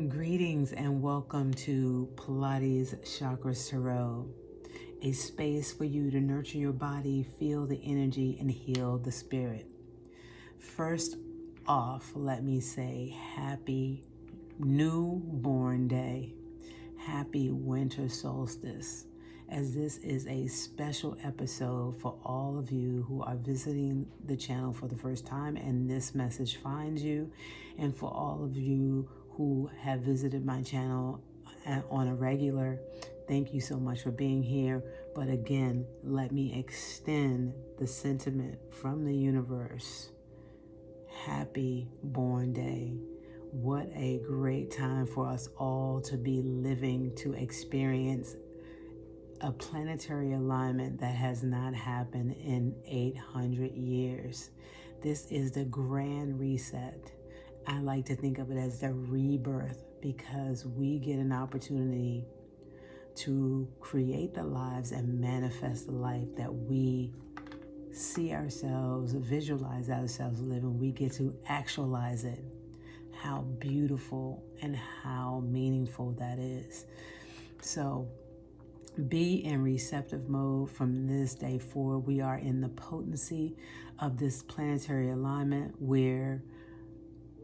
Greetings and welcome to Pilates Chakras Tarot, a space for you to nurture your body, feel the energy, and heal the spirit. First off, let me say happy newborn day, happy winter solstice, as this is a special episode for all of you who are visiting the channel for the first time and this message finds you, and for all of you who have visited my channel on a regular, thank you so much for being here. But again, let me extend the sentiment from the universe. Happy born day. What a great time for us all to be living, to experience a planetary alignment that has not happened in 800 years. This is the grand reset. I like to think of it as the rebirth, because we get an opportunity to create the lives and manifest the life that we see ourselves, visualize ourselves living. We get to actualize it. How beautiful and how meaningful that is. So be in receptive mode from this day forward. We are in the potency of this planetary alignment where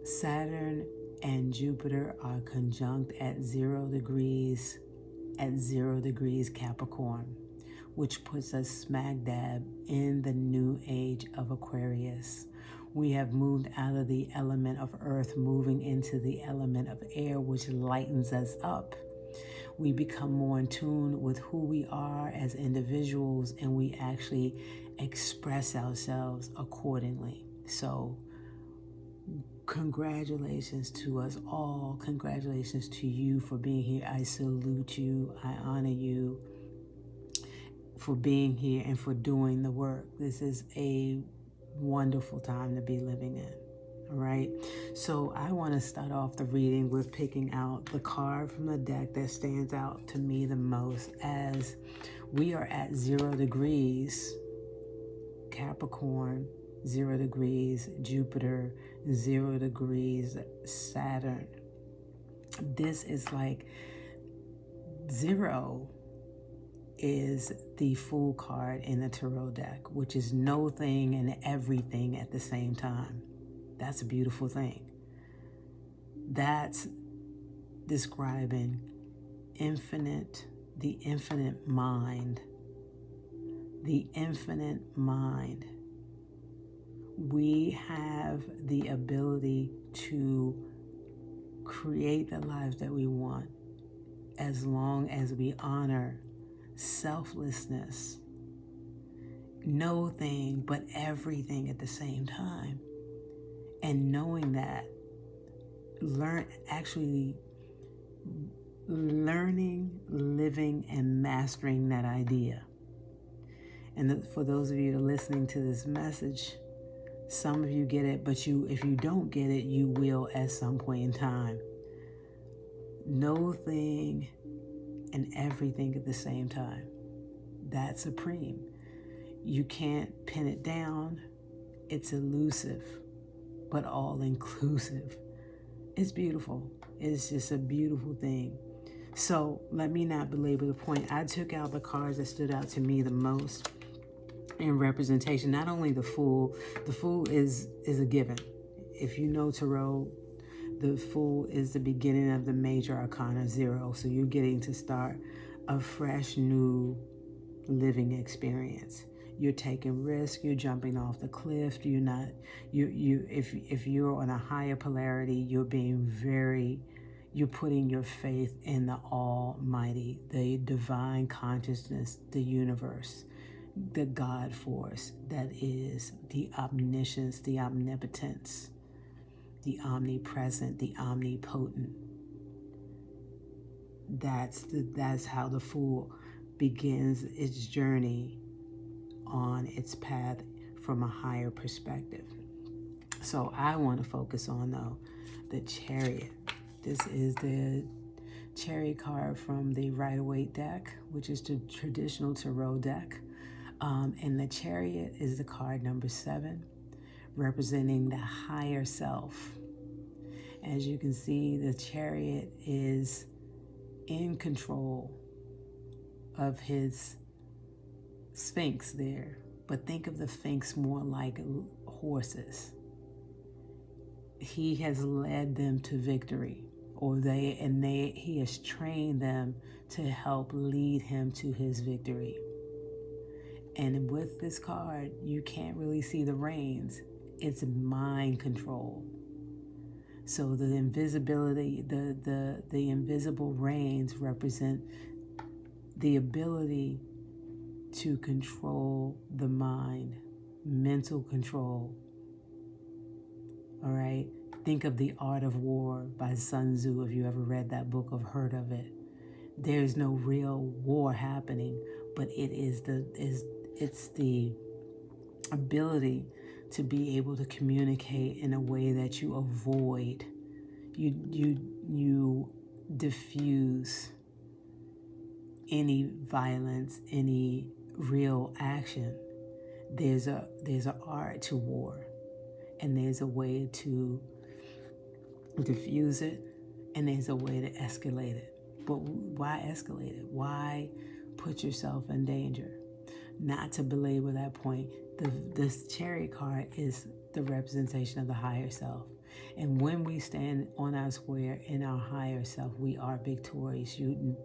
Saturn and Jupiter are conjunct at 0 degrees Capricorn, which puts us smack dab in the new age of Aquarius. We have moved out of the element of earth, moving into the element of air, which lightens us up. We become more in tune with who we are as individuals, and we actually express ourselves accordingly. So congratulations to us all. Congratulations to you for being here. I salute you. I honor you for being here and for doing the work. This is a wonderful time to be living in. All right. So I want to start off the reading with picking out the card from the deck that stands out to me the most, as we are at 0 degrees Capricorn, 0 degrees Jupiter, 0 degrees Saturn. This is like 0 is the Fool card in the tarot deck, which is no thing and everything at the same time. That's a beautiful thing. That's describing the infinite mind. The infinite mind. We have the ability to create the lives that we want as long as we honor selflessness, no thing but everything at the same time. And knowing that, learning, living, and mastering that idea. And for those of you that are listening to this message, some of you get it, but if you don't get it, you will at some point in time. No thing and everything at the same time. That's supreme. You can't pin it down. It's elusive, but all inclusive. It's beautiful. It's just a beautiful thing. So let me not belabor the point. I took out the cards that stood out to me the most in representation. Not only the Fool is a given. If you know tarot, the Fool is the beginning of the major arcana 0. So you're getting to start a fresh new living experience. You're taking risks, you're jumping off the cliff, if you're on a higher polarity, you're putting your faith in the Almighty, the divine consciousness, the universe, the God force that is the omniscience, the omnipotence, the omnipresent, the omnipotent. That's how the Fool begins its journey on its path from a higher perspective. So I want to focus on, though, the Chariot. This is the Chariot card from the Rider-Waite deck, which is the traditional tarot deck. And the Chariot is the card number 7, representing the higher self. As you can see, the Chariot is in control of his Sphinx there. But think of the Sphinx more like horses. He has led them to victory, he has trained them to help lead him to his victory. And with this card, you can't really see the reins. It's mind control. So the invisibility, the invisible reins represent the ability to control the mind, mental control. All right? Think of The Art of War by Sun Tzu, if you ever read that book or heard of it. There's no real war happening, but it's the ability to be able to communicate in a way that you avoid, you diffuse any violence, any real action. There's an art to war, and there's a way to diffuse it, and there's a way to escalate it. But why escalate it? Why put yourself in danger? Not to belabor that point, this Chariot card is the representation of the higher self. And when we stand on our square in our higher self, we are victorious. You,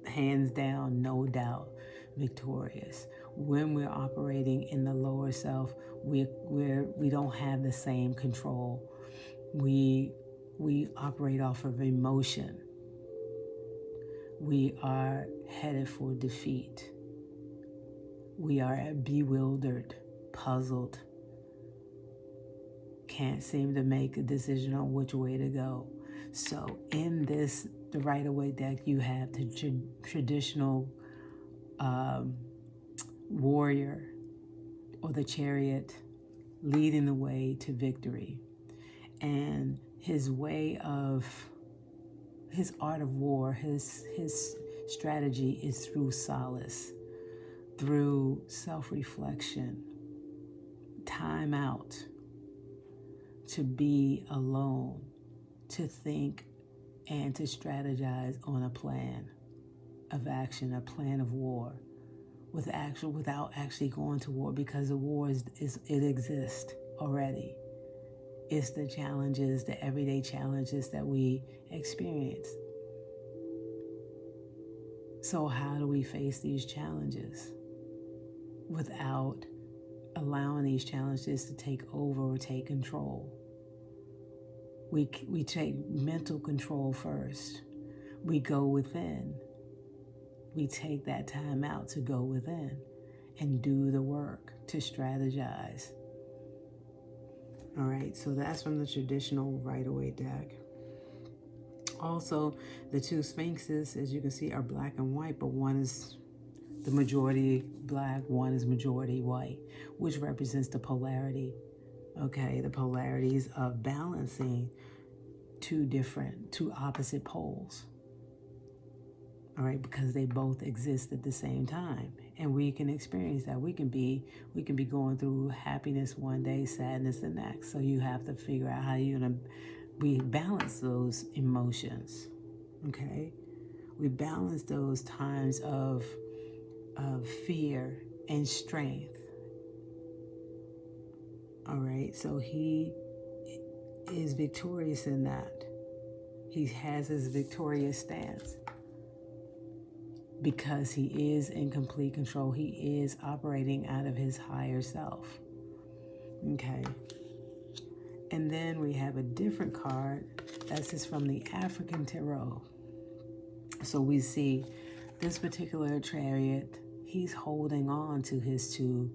hands down, no doubt, victorious. When we're operating in the lower self, we don't have the same control. We operate off of emotion. We are headed for defeat. We are bewildered, puzzled, can't seem to make a decision on which way to go. So in this, the Rider-Waite deck, you have the traditional warrior or the Chariot leading the way to victory. And his art of war, his strategy is through solace, through self-reflection, time out, to be alone, to think and to strategize on a plan of action, a plan of war, without actually going to war, because the war it exists already. It's the challenges, the everyday challenges that we experience. So how do we face these challenges without allowing these challenges to take over or take control? We take mental control first. We go within. We take that time out to go within and do the work, to strategize. All right, so that's from the traditional Rider-Waite deck. Also, the two Sphinxes, as you can see, are black and white, but one is the majority black, one is majority white, which represents the polarity. Okay, the polarities of balancing two opposite poles. All right, because they both exist at the same time, and we can experience that. We can be going through happiness one day, sadness the next. So you have to figure out how you're gonna balance those emotions. Okay, we balance those times of fear and strength. All right, so he is victorious in that. He has his victorious stance because he is in complete control. He is operating out of his higher self. Okay. And then we have a different card. That's just from the African Tarot. So we see this particular Chariot, he's holding on to his two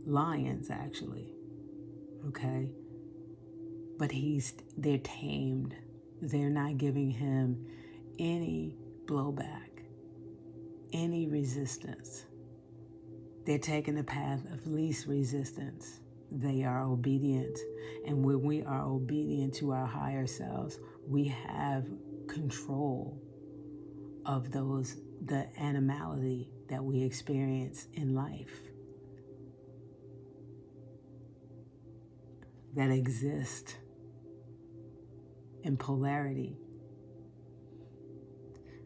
lions, actually. Okay, but they're tamed. They're not giving him any blowback, any resistance. They're taking the path of least resistance. They are obedient. And when we are obedient to our higher selves, we have control of the animality that we experience in life, that exist in polarity.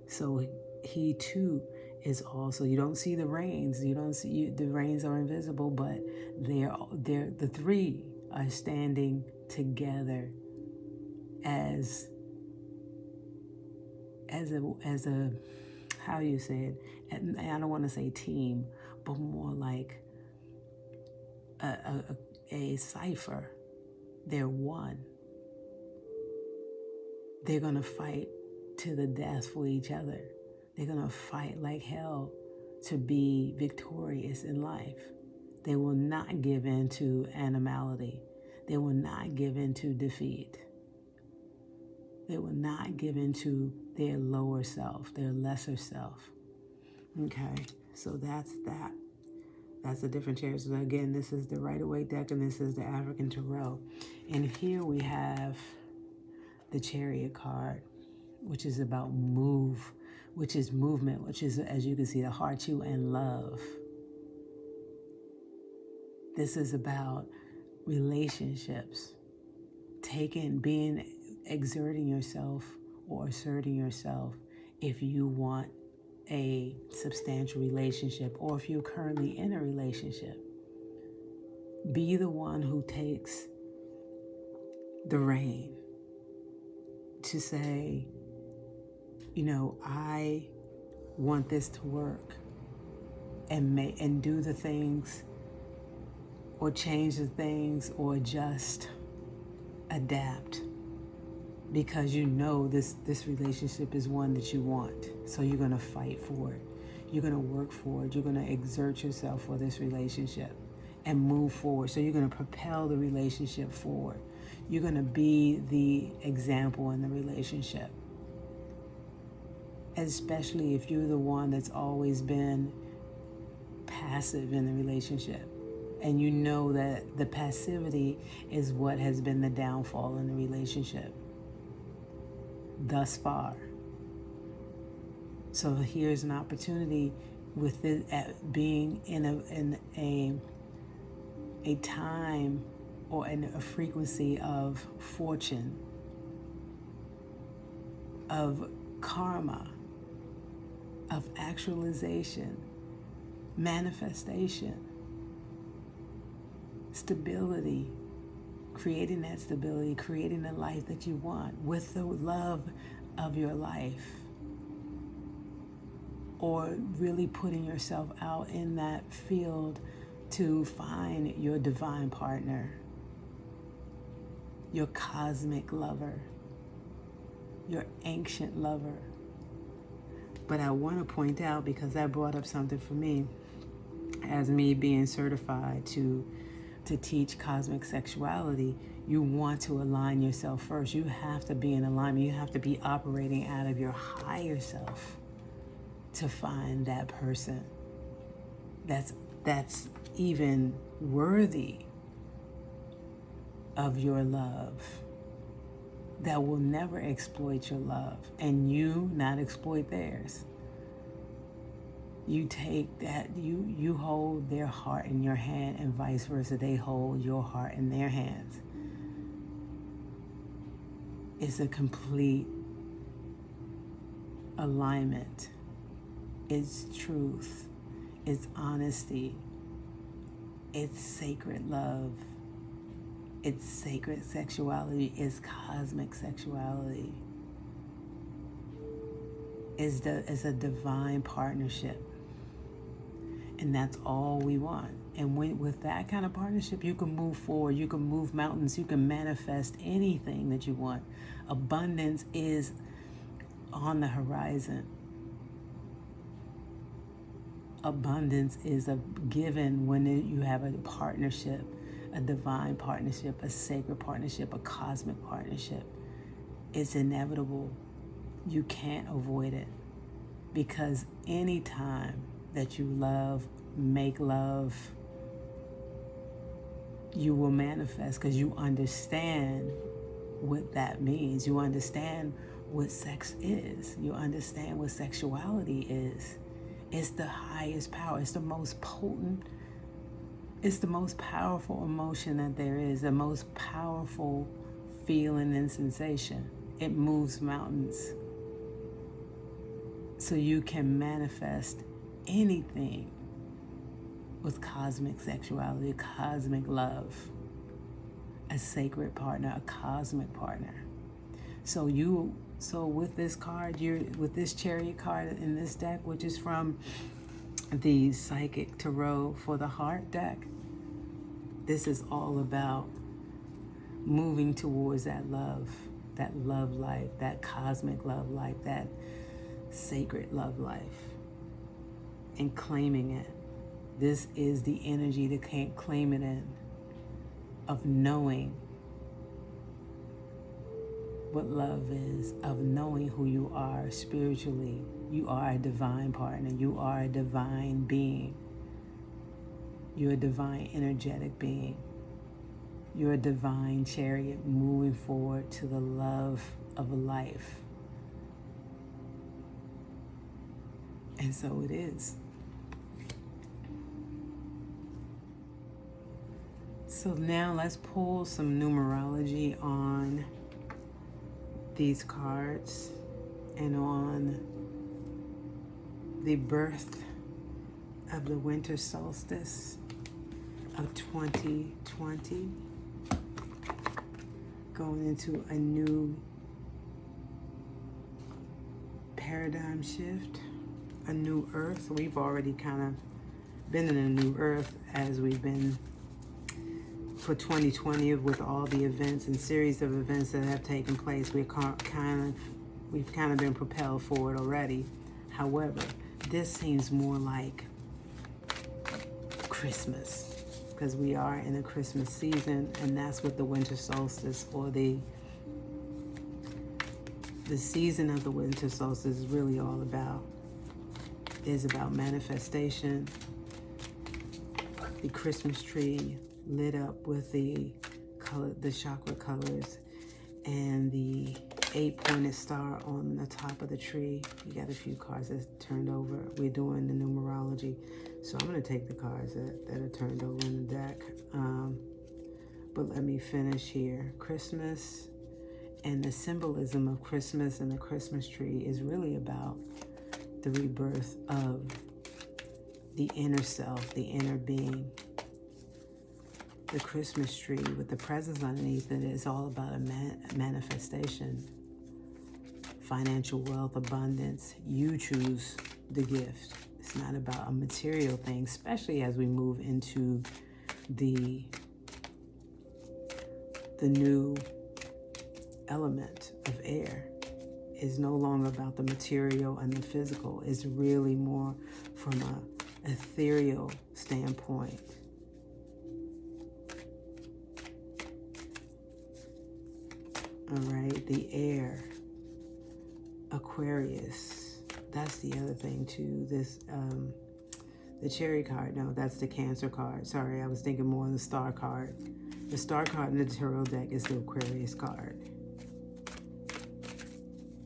So he too is also, you don't see the rains, you don't see, the rains are invisible, but the three are standing together as a how you say it, and I don't want to say team, but more like a cipher. They're one. They're gonna fight to the death for each other. They're gonna fight like hell to be victorious in life. They will not give in to animality. They will not give in to defeat. They will not give in to their lower self, their lesser self. Okay, so that's that. That's the different chairs. So again, this is the Rider-Waite deck, and this is the African Tarot. And here we have the Chariot card, which is about which is movement, which is, as you can see, the heart, you, and love. This is about relationships, exerting yourself or asserting yourself if you want a substantial relationship, or if you're currently in a relationship. Be the one who takes the reign to say, I want this to work, and do the things, or change the things, or just adapt, because this relationship is one that you want. So you're going to fight for it. You're going to work for it. You're going to exert yourself for this relationship and move forward. So you're going to propel the relationship forward. You're going to be the example in the relationship, especially if you're the one that's always been passive in the relationship. And you know that the passivity is what has been the downfall in the relationship thus far. So here's an opportunity with it, being in a time or in a frequency of fortune, of karma, of actualization, manifestation, stability, creating that stability, creating the life that you want with the love of your life, or really putting yourself out in that field to find your divine partner, your cosmic lover, your ancient lover. But I want to point out, because that brought up something for me, as me being certified to teach cosmic sexuality, you want to align yourself first. You have to be in alignment. You have to be operating out of your higher self to find that person that's even worthy of your love, that will never exploit your love, and you not exploit theirs. You take that, you hold their heart in your hand, and vice versa. They hold your heart in their hands. It's a complete alignment. It's truth. It's honesty. It's sacred love. It's sacred sexuality. It's cosmic sexuality. It's a divine partnership. And that's all we want. And with that kind of partnership, you can move forward. You can move mountains. You can manifest anything that you want. Abundance is on the horizon. Abundance is a given when you have a partnership, a divine partnership, a sacred partnership, a cosmic partnership. It's inevitable. You can't avoid it, because anytime that you make love, you will manifest, because you understand what that means. You understand what sex is. You understand what sexuality is. It's the highest power. It's the most potent. It's the most powerful emotion that there is, the most powerful feeling and sensation. It moves mountains. So you can manifest anything with cosmic sexuality, cosmic love, a sacred partner, a cosmic partner. So with this card, with this Chariot card in this deck, which is from the Psychic Tarot for the Heart deck, this is all about moving towards that love life, that cosmic love life, that sacred love life, and claiming it. This is the energy to claim it in, of knowing what love is, of knowing who you are spiritually. You are a divine partner. You are a divine being. You're a divine energetic being. You're a divine chariot moving forward to the love of life. And so it is. So now let's pull some numerology on these cards and on the birth of the winter solstice of 2020, going into a new paradigm shift, a new earth. We've already kind of been in a new earth as we've been for 2020 with all the events and series of events that have taken place. We've kind of been propelled forward already. However, this seems more like Christmas, because we are in a Christmas season, and that's what the winter solstice, or the season of the winter solstice, is really all about. It is about manifestation. The Christmas tree lit up with the chakra colors, and the 8-pointed star on the top of the tree. You got a few cards that turned over. We're doing the numerology, so I'm going to take the cards that are turned over in the deck. But let me finish here. Christmas and the symbolism of Christmas and the Christmas tree is really about the rebirth of the inner self, the inner being. The Christmas tree with the presents underneath it is all about a manifestation. Financial wealth, abundance. You choose the gift. It's not about a material thing, especially as we move into the new element of air. Is no longer about the material and the physical. It's really more from an ethereal standpoint. All right, the air, Aquarius. That's the other thing too. This, the Chariot card. No, that's the Cancer card. Sorry, I was thinking more of the Star card. The Star card in the tarot deck is the Aquarius card.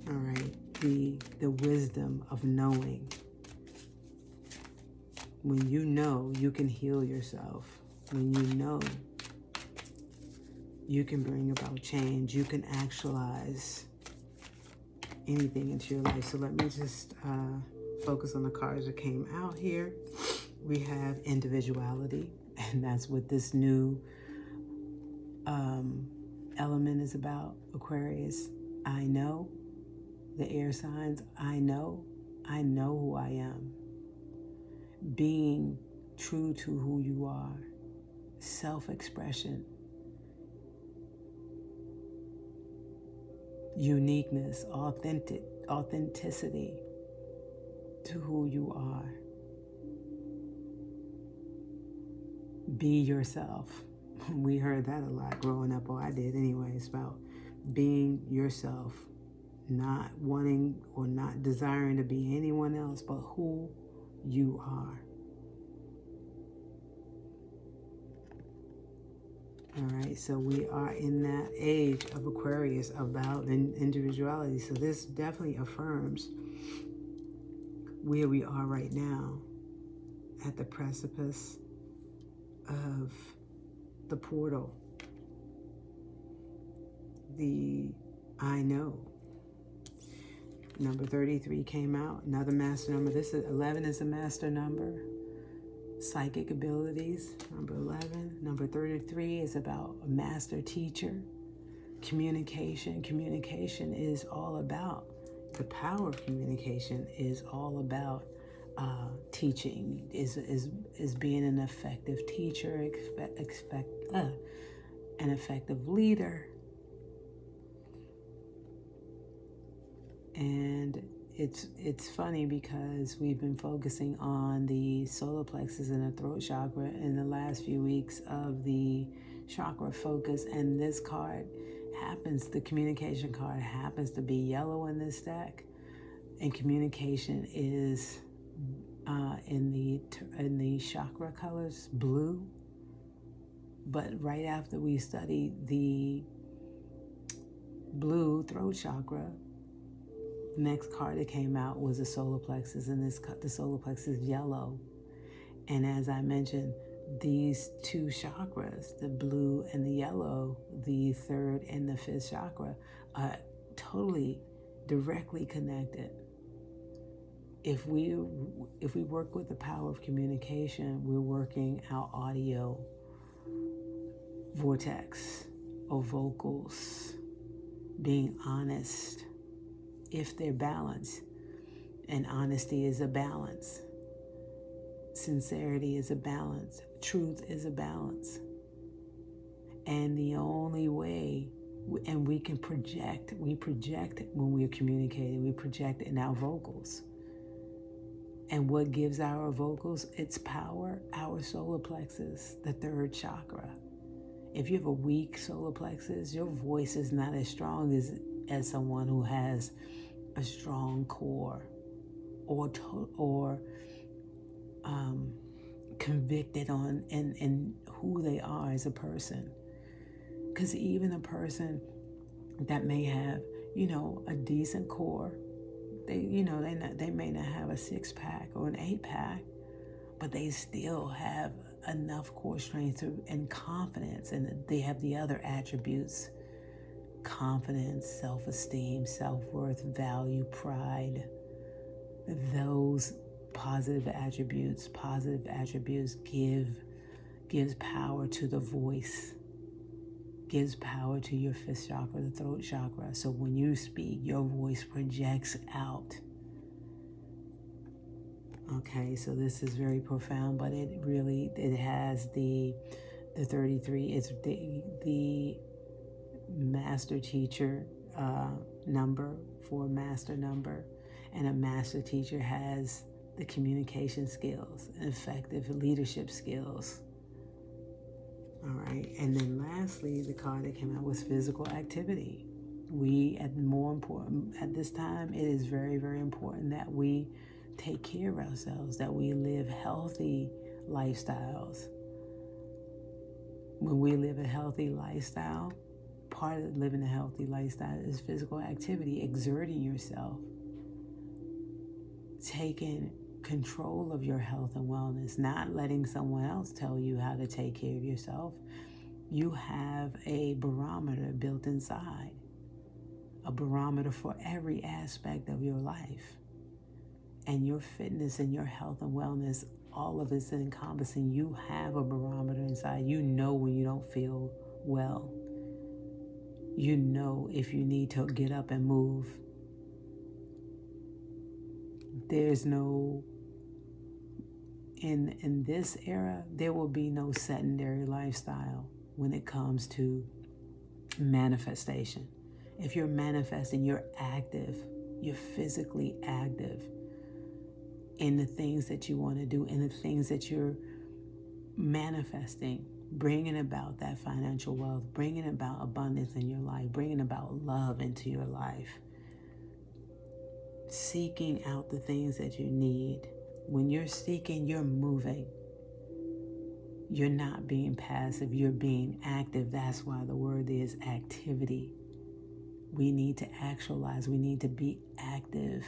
All right, the wisdom of knowing. When you know, you can heal yourself. When you know, you can bring about change. You can actualize anything into your life. So let me just focus on the cards that came out here. We have individuality, and that's what this new element is about. Aquarius, I know. The air signs, I know who I am. Being true to who you are. Self-expression. Uniqueness, authenticity to who you are. Be yourself. We heard that a lot growing up, or I did anyway. It's about being yourself, not wanting or not desiring to be anyone else but who you are. All right, so we are in that age of Aquarius about individuality. So this definitely affirms where we are right now, at the precipice of the portal. The I know. Number 33 came out, another master number. This is 11 is a master number. Psychic abilities, number 11. Number 33 is about a master teacher. Communication. Communication is all about, the power of communication is all about teaching, is being an effective teacher, an effective leader. And it's funny because we've been focusing on the solar plexus and the throat chakra in the last few weeks of the chakra focus, and this card happens, the communication card happens to be yellow in this deck, and communication is in the chakra colors blue. But right after we studied the blue throat chakra, the next card that came out was the solar plexus, and the solar plexus is yellow. And as I mentioned, these two chakras, the blue and the yellow, the third and the fifth chakra, are totally directly connected. If we work with the power of communication, we're working our audio vortex or vocals, being honest, if they're balanced. And honesty is a balance. Sincerity is a balance. Truth is a balance. And the only way, and we can project, we project when we're communicating, we project in our vocals. And what gives our vocals its power? Our solar plexus, the third chakra. If you have a weak solar plexus, your voice is not as strong as someone who has a strong core or convicted on in who they are as a person. Because even a person that may have, a decent core, they may not have a 6-pack or an 8-pack, but they still have enough core strength and confidence, and they have the other attributes: confidence, self-esteem, self-worth, value, pride. Those positive attributes gives power to the voice, gives power to your fifth chakra, the throat chakra. So when you speak, your voice projects out. Okay, so this is very profound, but it has the 33. It's the master teacher number for a master number, and a master teacher has the communication skills, effective leadership skills. All right, and then lastly, the card that came out was physical activity. At this time, it is very, very important that we take care of ourselves, that we live healthy lifestyles. When we live a healthy lifestyle, part of living a healthy lifestyle is physical activity, exerting yourself, taking control of your health and wellness, not letting someone else tell you how to take care of yourself. You have a barometer built inside, a barometer for every aspect of your life. And your fitness and your health and wellness, all of it's encompassing. You have a barometer inside. You know when you don't feel well. You know if you need to get up and move. There's no, in this era, there will be no sedentary lifestyle when it comes to manifestation. If you're manifesting, you're active, you're physically active in the things that you want to do, in the things that you're manifesting, bringing about that financial wealth, bringing about abundance in your life, bringing about love into your life, seeking out the things that you need. When you're seeking, you're moving. You're not being passive, you're being active. That's why the word is activity. We need to actualize, we need to be active.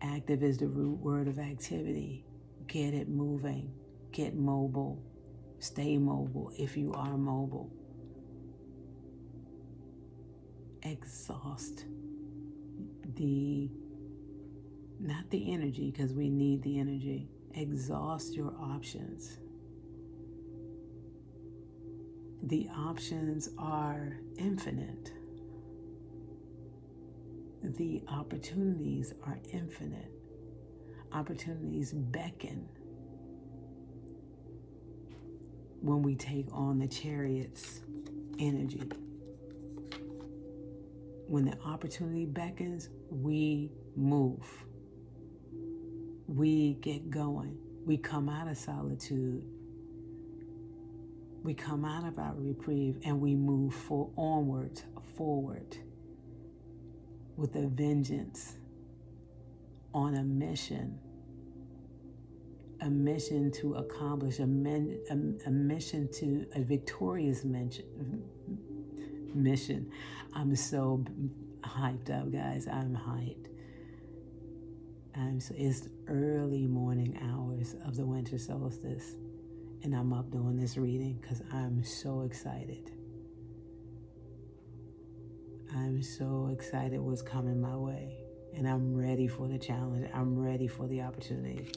Active is the root word of activity. Get it moving, get mobile, stay mobile if you are mobile. not the energy, because we need the energy. Exhaust your options. The options are infinite. The opportunities are infinite. Opportunities beckon when we take on the chariot's energy. When the opportunity beckons, we move. We get going. We come out of solitude. We come out of our reprieve and we move forward with a vengeance on a mission to accomplish, a mission to a victorious mission. I'm so hyped up, guys. I'm hyped. It's early morning hours of the winter solstice, and I'm up doing this reading because I'm so excited. I'm so excited what's coming my way, and I'm ready for the challenge. I'm ready for the opportunity.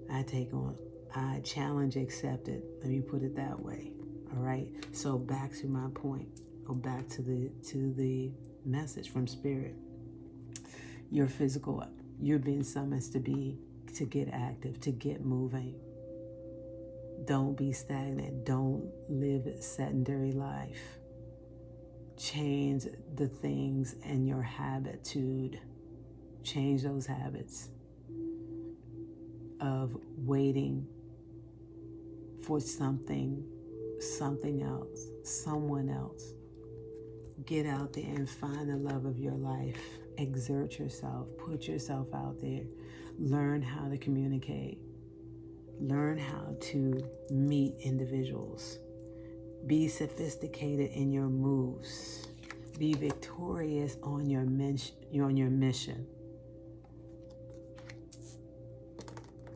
I challenge accepted. Let me put it that way. All right. So back to my point. Go back to the message from Spirit. You're physical. You're being summoned to get active, to get moving. Don't be stagnant. Don't live a sedentary life. Change the things in your habitude. Change those habits of waiting for something else, someone else. Get out there and find the love of your life. Exert yourself. Put yourself out there. Learn how to communicate. Learn how to meet individuals. Be sophisticated in your moves. Be victorious on your mission.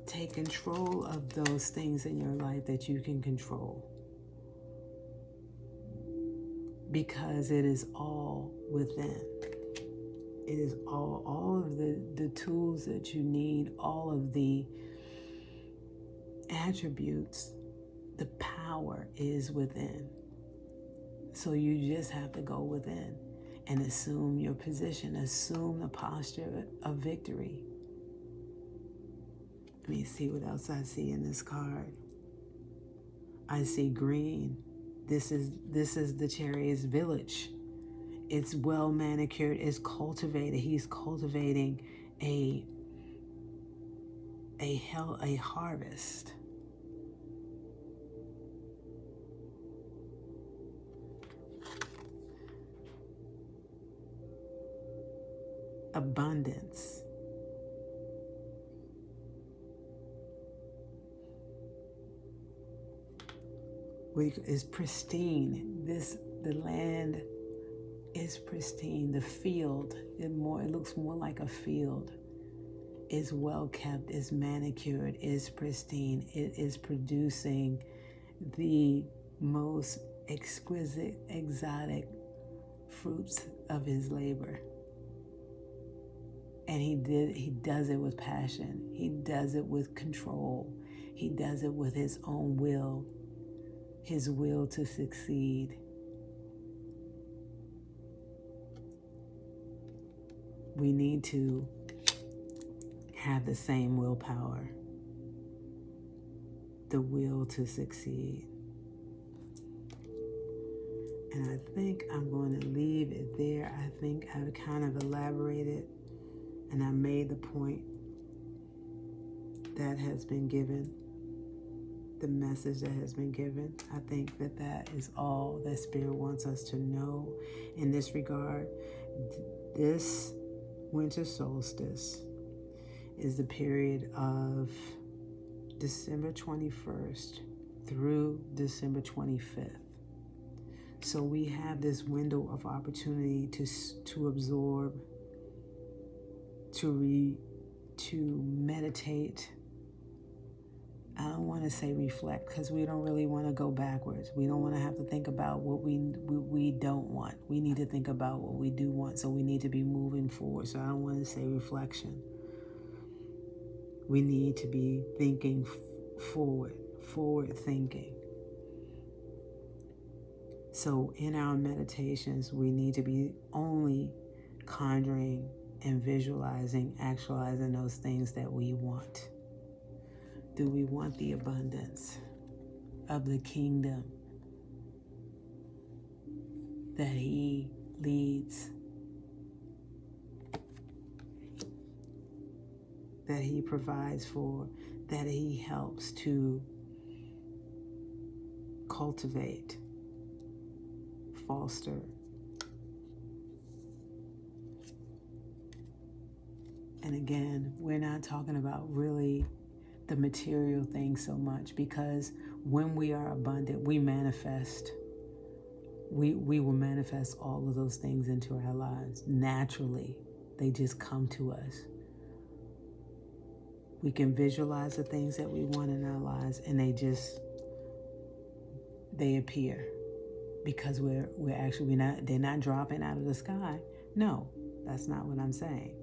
Take control of those things in your life that you can control. Because it is all within. It is all of the tools that you need, all of the attributes, the power is within. So you just have to go within and assume your position, assume the posture of victory. Let me see what else I see in this card. I see green. This is the Chariot's village. It's well manicured. It's cultivated. He's cultivating a harvest. Abundance. Is pristine. The land is pristine. The field, it looks more like a field. Is well kept, is manicured, is pristine. It is producing the most exquisite, exotic fruits of his labor. And he does it with passion. He does it with control. He does it with his own will. His will to succeed. We need to have the same willpower, the will to succeed. And I think I'm going to leave it there. I think I've kind of elaborated and I made the point that has been given. The message that has been given. I think that is all that Spirit wants us to know in this regard. This winter solstice is the period of December 21st through December 25th. So we have this window of opportunity to absorb, to meditate, I don't want to say reflect, because we don't really want to go backwards. We don't want to have to think about what we don't want. We need to think about what we do want. So we need to be moving forward. So I don't want to say reflection. We need to be thinking forward thinking. So in our meditations, we need to be only conjuring and visualizing, actualizing those things that we want. Do we want the abundance of the kingdom that He leads, that He provides for, that He helps to cultivate, foster? And again, we're not talking about really the material things so much, because when we are abundant, we manifest. We will manifest all of those things into our lives naturally. They just come to us. We can visualize the things that we want in our lives, and they appear, because they're not dropping out of the sky. No, that's not what I'm saying.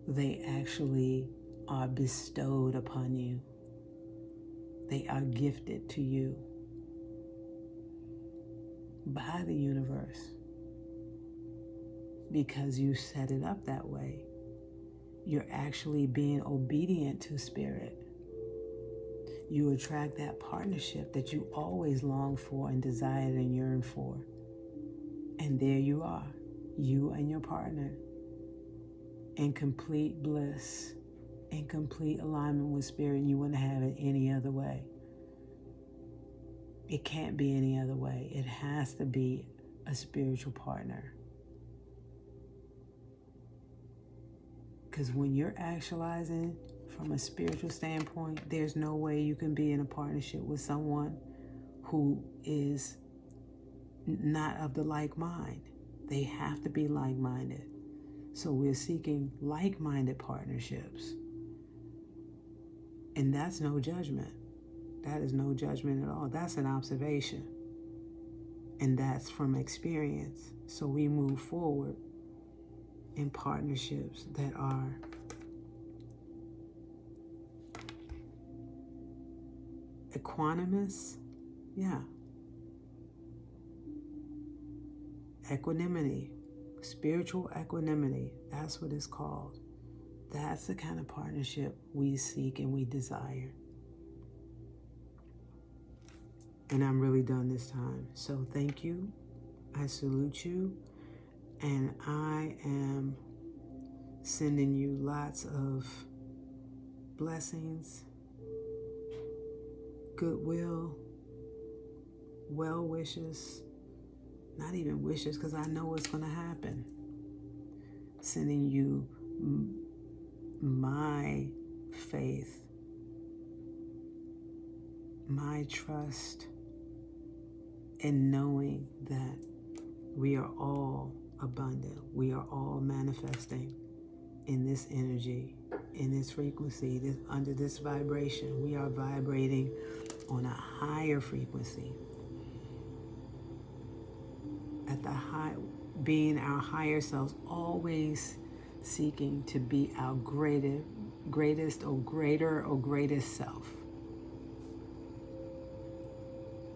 They actually are bestowed upon you. They are gifted to you by the universe, because you set it up that way. You're actually being obedient to Spirit. You attract that partnership that you always long for and desired and yearn for. And there you are, you and your partner, in complete bliss, in complete alignment with Spirit, and you wouldn't have it any other way. It can't be any other way. It has to be a spiritual partner. Because when you're actualizing from a spiritual standpoint, there's no way you can be in a partnership with someone who is not of the like mind. They have to be like-minded. So we're seeking like-minded partnerships. And that's no judgment. That is no judgment at all. That's an observation. And that's from experience. So we move forward in partnerships that are equanimous. Yeah. Equanimity. Spiritual equanimity. That's what it's called. That's the kind of partnership we seek and we desire. And I'm really done this time. So thank you. I salute you. And I am sending you lots of blessings, goodwill, well wishes, not even wishes, because I know what's going to happen. Sending you my faith, my trust, and knowing that we are all abundant. We are all manifesting in this energy, in this frequency, under this vibration. We are vibrating on a higher frequency. At the being our higher selves, always seeking to be our greatest or greatest self.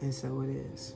And so it is.